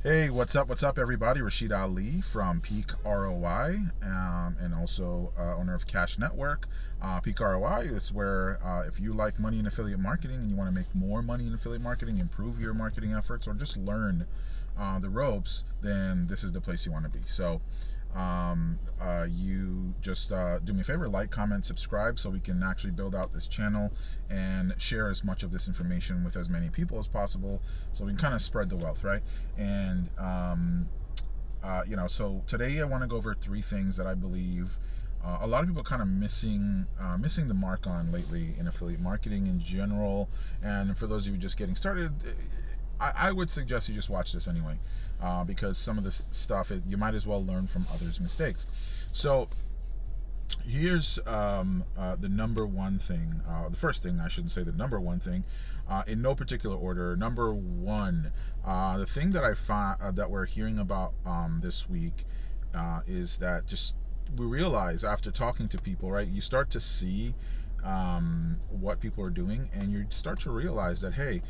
Hey, what's up, everybody? Rashid Ali from Peak ROI, and also owner of Cash Network. Peak ROI is where if you like money in affiliate marketing and you want to make more money in affiliate marketing, improve your marketing efforts, or just learn the ropes, then this is the place you want to be. So you just do me a favor, like, comment, subscribe, so we can actually build out this channel and share as much of this information with as many people as possible, so we can kind of spread the wealth, right? And so today I want to go over three things that I believe a lot of people kind of missing the mark on lately in affiliate marketing in general. And for those of you just getting started, I would suggest you just watch this anyway, because some of this stuff you might as well learn from others' mistakes. So here's the number one thing. The first thing, I shouldn't say the number one thing, in no particular order. Number one, the thing that I find that we're hearing about this week is that just we realize after talking to people, right? You start to see what people are doing, and you start to realize that, hey,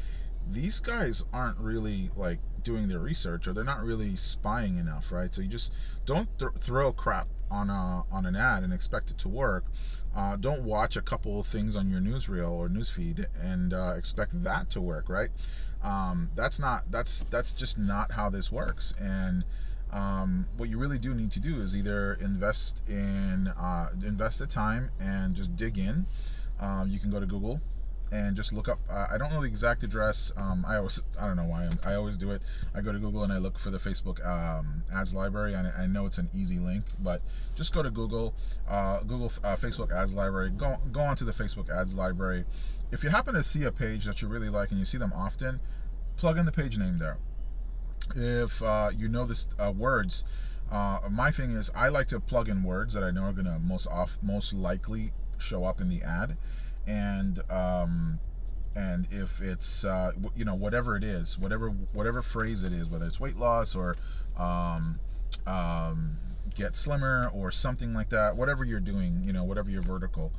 these guys aren't really like doing their research, or they're not really spying enough, right? So you just don't throw crap on an ad and expect it to work. Don't watch a couple of things on your newsreel or newsfeed and expect that to work, right? That's just not how this works. And what you really do need to do is either invest the time and just dig in. You can go to Google and just look up. I don't know the exact address. I don't know why I always do it. I go to Google and I look for the Facebook ads library. And I know it's an easy link, but just go to Google, Facebook ads library. Go onto the Facebook ads library. If you happen to see a page that you really like and you see them often, plug in the page name there. If you know this words, my thing is I like to plug in words that I know are gonna most likely show up in the ad. And if it's whatever it is, whatever phrase it is, whether it's weight loss or um, get slimmer or something like that, whatever you're doing, whatever your vertical,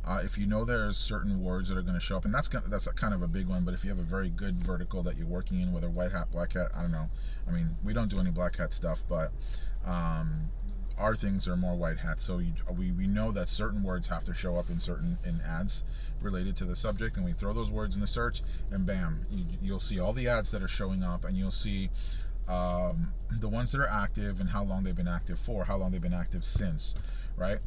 if you know there's certain words that are going to show up, and that's kind of a big one. But if you have a very good vertical that you're working in, whether white hat, black hat, I don't know. I mean, we don't do any black hat stuff, but our things are more white hat. So we know that certain words have to show up in ads related to the subject, and we throw those words in the search, and bam, you'll see all the ads that are showing up, and you'll see the ones that are active and how long they've been active for, how long they've been active since, right?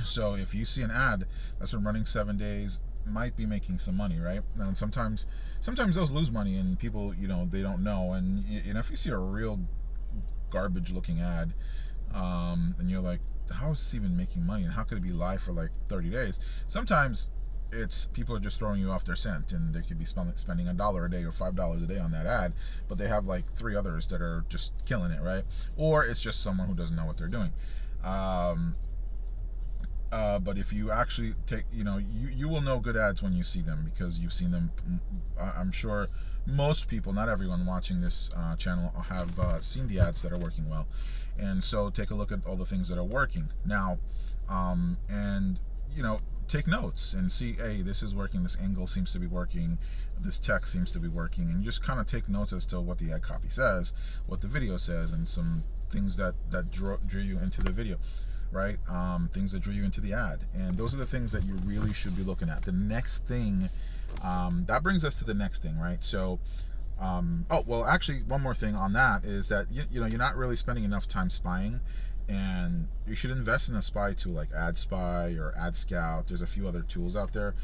So if you see an ad that's been running 7 days, might be making some money, right? And sometimes those lose money, and people, they don't know. And if you see a real garbage looking ad, and you're like, how is this even making money, and how could it be live for like 30 days? Sometimes it's people are just throwing you off their scent, and they could be spending $1 a day or $5 a day on that ad, but they have like 3 others that are just killing it, right? Or it's just someone who doesn't know what they're doing. But if you actually take, you will know good ads when you see them, because you've seen them. I'm sure most people, not everyone watching this channel, have seen the ads that are working well. And so take a look at all the things that are working now, and take notes and see, hey, this is working, this angle seems to be working, this text seems to be working, and you just kind of take notes as to what the ad copy says, what the video says, and some things that drew you into the video, right? Things that drew you into the ad. And those are the things that you really should be looking at. The next thing, that brings us to the next thing, right? So actually, one more thing on that is that you're not really spending enough time spying, and you should invest in a spy tool like AdSpy or AdScout. There's a few other tools out there.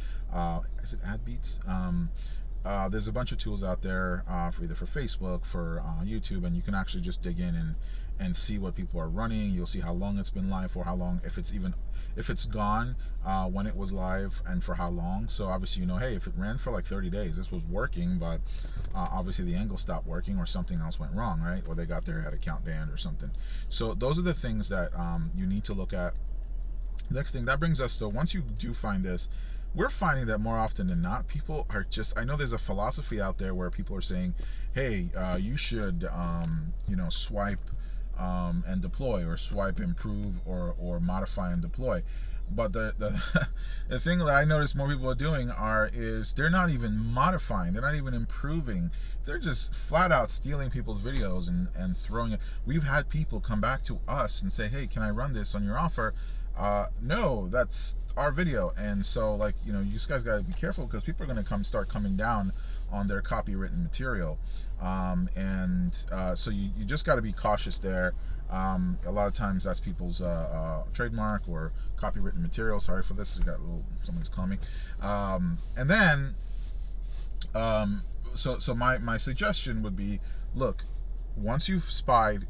Is it AdBeats? There's a bunch of tools out there for either for Facebook, for YouTube, and you can actually just dig in and see what people are running. You'll see how long it's been live for, how long, if it's gone, when it was live, and for how long. So obviously, hey, if it ran for like 30 days, this was working, but obviously the angle stopped working, or something else went wrong, right? Or they got their ad account banned or something. So those are the things that you need to look at. Next thing, that brings us to, once you do find this, we're finding that more often than not, people are just, I know there's a philosophy out there where people are saying, hey, you should, swipe and deploy, or swipe, improve, or modify and deploy. But the thing that I notice more people are doing is they're not even modifying, they're not even improving, they're just flat out stealing people's videos and throwing it. We've had people come back to us and say, hey, can I run this on your offer? No, that's our video. And so, like, you know, you guys got to be careful, because people are going to start coming down on their copywritten material. So you just got to be cautious there. A lot of times that's people's trademark or copywritten material. Sorry for this. Somebody's calling me. And then, so my suggestion would be, look, once you've spied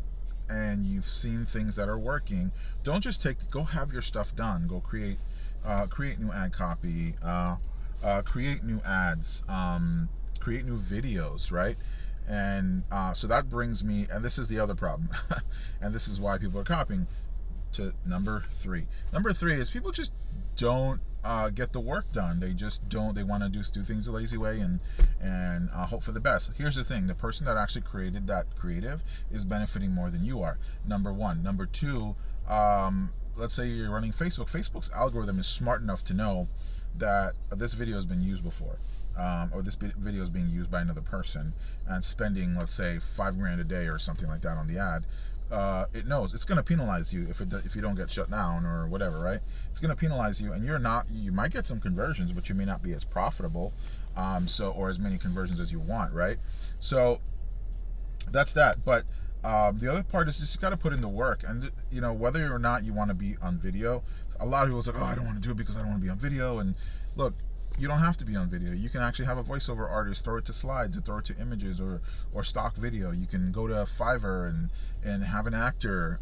and you've seen things that are working, don't just go have your stuff done. Go create new ad copy, create new ads, create new videos, right? And so that brings me, and this is the other problem, and this is why people are copying, to number 3. Number 3 is people just don't get the work done. They just don't. They want to do things the lazy way and hope for the best. Here's the thing: the person that actually created that creative is benefiting more than you are. Number 1. Number 2. Let's say you're running Facebook. Facebook's algorithm is smart enough to know that this video has been used before, or this video is being used by another person and spending, let's say, $5,000 a day or something like that on the ad. It knows it's going to penalize you if you don't get shut down or whatever, right? It's going to penalize you, and you might get some conversions, but you may not be as profitable, or as many conversions as you want, right? So that's that. But the other part is just, you got to put in the work. And, you know, whether or not you want to be on video, a lot of people say, oh, I don't want to do it because I don't want to be on video. And look, you don't have to be on video. You can actually have a voiceover artist throw it to slides, or throw it to images, or stock video. You can go to Fiverr and have an actor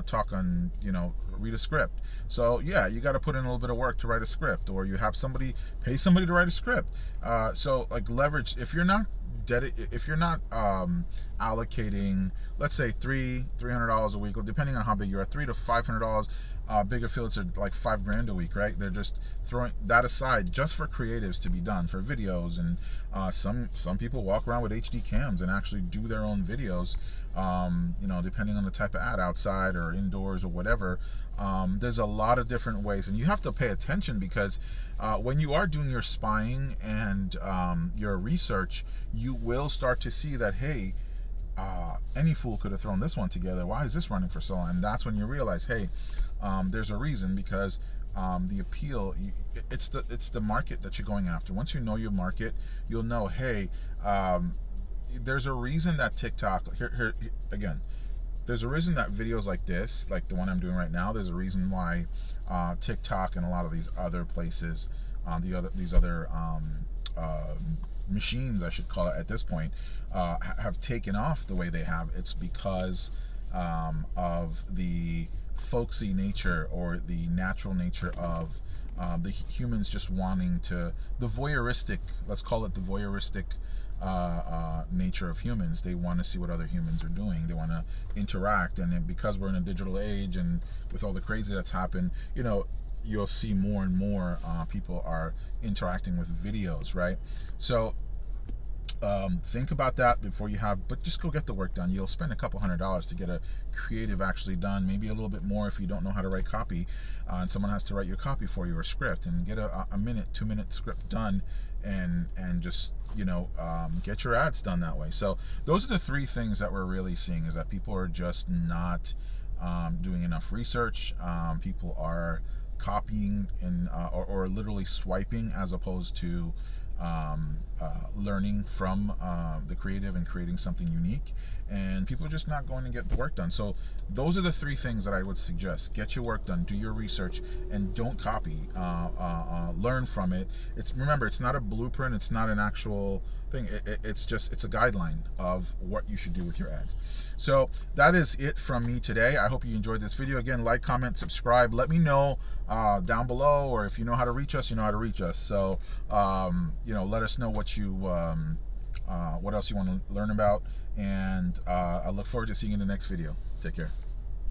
talk on, you know, read a script. So yeah, you got to put in a little bit of work to write a script, or you have pay somebody to write a script. So like, leverage. If you're not allocating, let's say $300 a week, or depending on how big you are, $300 to $500. Big affiliates are like $5,000 a week, right? They're just throwing that aside just for creatives to be done, for videos. And some people walk around with HD cams and actually do their own videos, you know, depending on the type of ad, outside or indoors or whatever. There's a lot of different ways, and you have to pay attention, because when you are doing your spying and your research, you will start to see that, hey, any fool could have thrown this one together. Why is this running for so long? And that's when you realize, hey, there's a reason, because the appeal, it's the market that you're going after. Once you know your market, you'll know, hey, there's a reason that TikTok, here again, there's a reason that videos like this, like the one I'm doing right now, there's a reason why TikTok and a lot of these other places, these other machines, I should call it at this point, have taken off the way they have. It's because of the folksy nature, or the natural nature of the humans just wanting to, the voyeuristic, let's call it the voyeuristic nature of humans. They want to see what other humans are doing. They want to interact. And then, because we're in a digital age, and with all the crazy that's happened, you know, you'll see more and more people are interacting with videos, right? So think about that before you but just go get the work done. You'll spend a couple $100s to get a creative actually done, maybe a little bit more if you don't know how to write copy, and someone has to write your copy for you, or script, and get a 2-minute script done, and just, you know, get your ads done that way. So those are the 3 things that we're really seeing, is that people are just not doing enough research. People are copying or literally swiping, as opposed to learning from the creative and creating something unique. And people are just not going to get the work done. So those are the 3 things that I would suggest. Get your work done, do your research, and don't copy. Learn from it. Remember, it's not a blueprint, it's not an actual thing. It's a guideline of what you should do with your ads. So that is it from me today. I hope you enjoyed this video. Again, like, comment, subscribe. Let me know down below, or if you know how to reach us, you know how to reach us. So you know, let us know what else you want to learn about, and I look forward to seeing you in the next video. Take care.